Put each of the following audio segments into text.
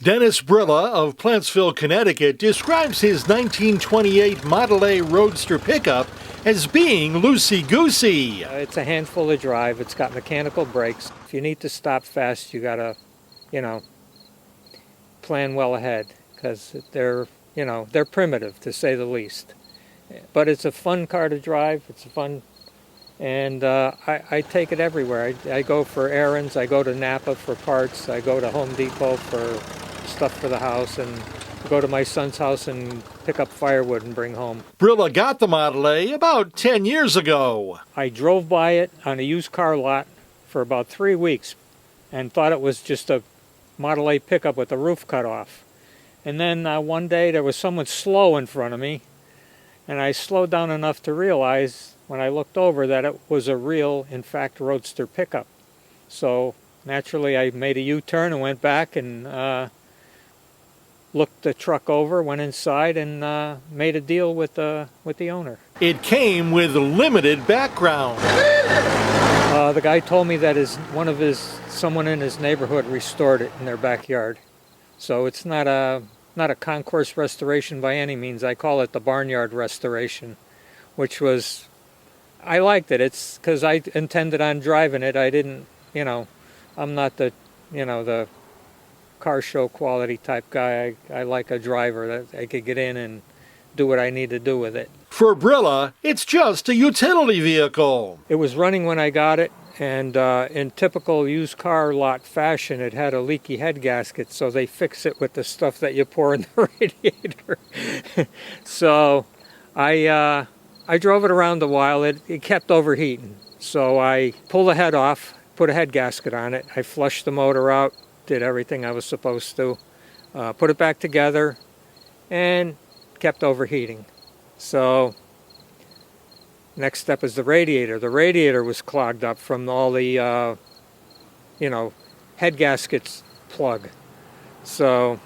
Dennis Brilla of Plantsville, Connecticut, describes his 1928 Model A Roadster pickup as being loosey-goosey. It's a handful to drive. It's got mechanical brakes. If you need to stop fast, you gotta, plan well ahead, because they're primitive, to say the least. But it's a fun car to drive. It's fun, and I take it everywhere. I go for errands. I go to Napa for parts. I go to Home Depot for stuff for the house, and go to my son's house and pick up firewood and bring home. Brilla got the Model A about 10 years ago. I drove by it on a used car lot for about 3 weeks and thought it was just a Model A pickup with the roof cut off. And then one day there was someone slow in front of me, and I slowed down enough to realize when I looked over that it was a real, in fact, Roadster pickup. So naturally I made a U-turn and went back and looked the truck over, went inside, and made a deal with the owner. It came with limited background. The guy told me that someone in his neighborhood restored it in their backyard. So it's not a concourse restoration by any means. I call it the barnyard restoration, which was, I liked it. It's because I intended on driving it. I didn't, I'm not the car show quality type guy. I like a driver that I could get in and do what I need to do with it. For Brilla, it's just a utility vehicle. It was running when I got it, and in typical used car lot fashion, it had a leaky head gasket, so they fix it with the stuff that you pour in the radiator. So I drove it around a while. It kept overheating, so I pulled the head off, put a head gasket on it. I flushed the motor out, did everything I was supposed to, put it back together, and kept overheating. So next step is the radiator. The radiator was clogged up from all the, head gaskets plug. So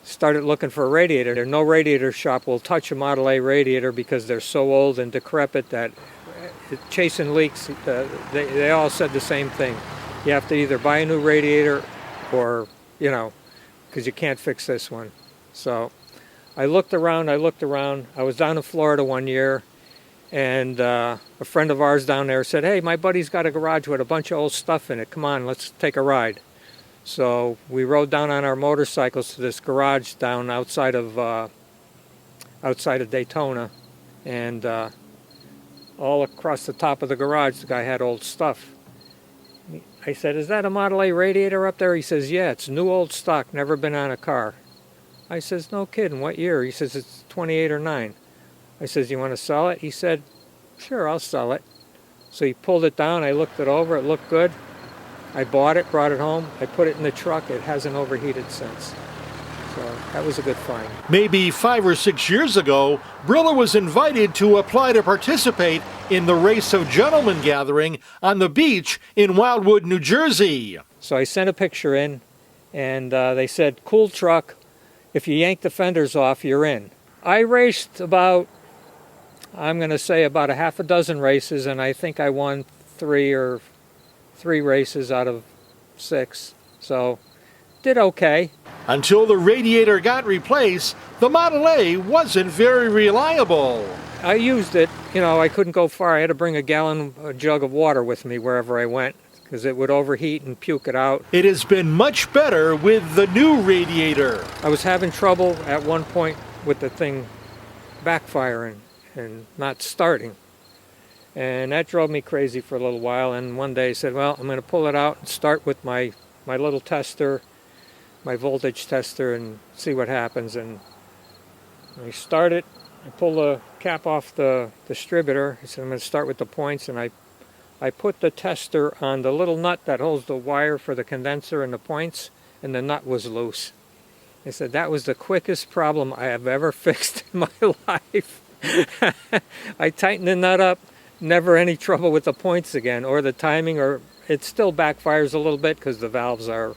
started looking for a radiator. No radiator shop will touch a Model A radiator because they're so old and decrepit that chasing leaks, they all said the same thing. You have to either buy a new radiator or, because you can't fix this one. So I looked around. I was down in Florida one year, and a friend of ours down there said, "Hey, my buddy's got a garage with a bunch of old stuff in it. Come on, let's take a ride." So we rode down on our motorcycles to this garage down outside of Daytona, and all across the top of the garage, the guy had old stuff. I said, "Is that a Model A radiator up there?" He says, "Yeah, it's new old stock, never been on a car." I says, "No kidding, what year?" He says, "It's 28 or 9. I says, "You want to sell it?" He said, "Sure, I'll sell it." So he pulled it down, I looked it over, it looked good. I bought it, brought it home, I put it in the truck. It hasn't overheated since. So that was a good find. Maybe 5 or 6 years ago, Brilla was invited to apply to participate in the Race of Gentlemen gathering on the beach in Wildwood, New Jersey. So I sent a picture in, and they said, "Cool truck. If you yank the fenders off, you're in." I raced about a half a dozen races, and I think I won three races out of 6. So did okay. Until the radiator got replaced, the Model A wasn't very reliable. I used it. I couldn't go far. I had to bring a jug of water with me wherever I went, because it would overheat and puke it out. It has been much better with the new radiator. I was having trouble at one point with the thing backfiring and not starting. And that drove me crazy for a little while. And one day I said, well, I'm going to pull it out and start with my little tester, my voltage tester, and see what happens. And I start it. I pull the cap off the distributor. I said, I'm going to start with the points, and I put the tester on the little nut that holds the wire for the condenser and the points, and the nut was loose. I said, that was the quickest problem I have ever fixed in my life. I tightened the nut up, never any trouble with the points again, or the timing, or it still backfires a little bit because the valves are,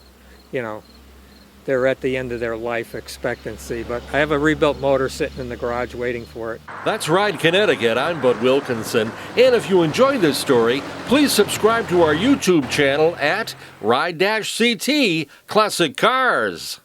they're at the end of their life expectancy. But I have a rebuilt motor sitting in the garage waiting for it. That's Ride Connecticut. I'm Bud Wilkinson. And if you enjoyed this story, please subscribe to our YouTube channel at Ride-CT Classic Cars.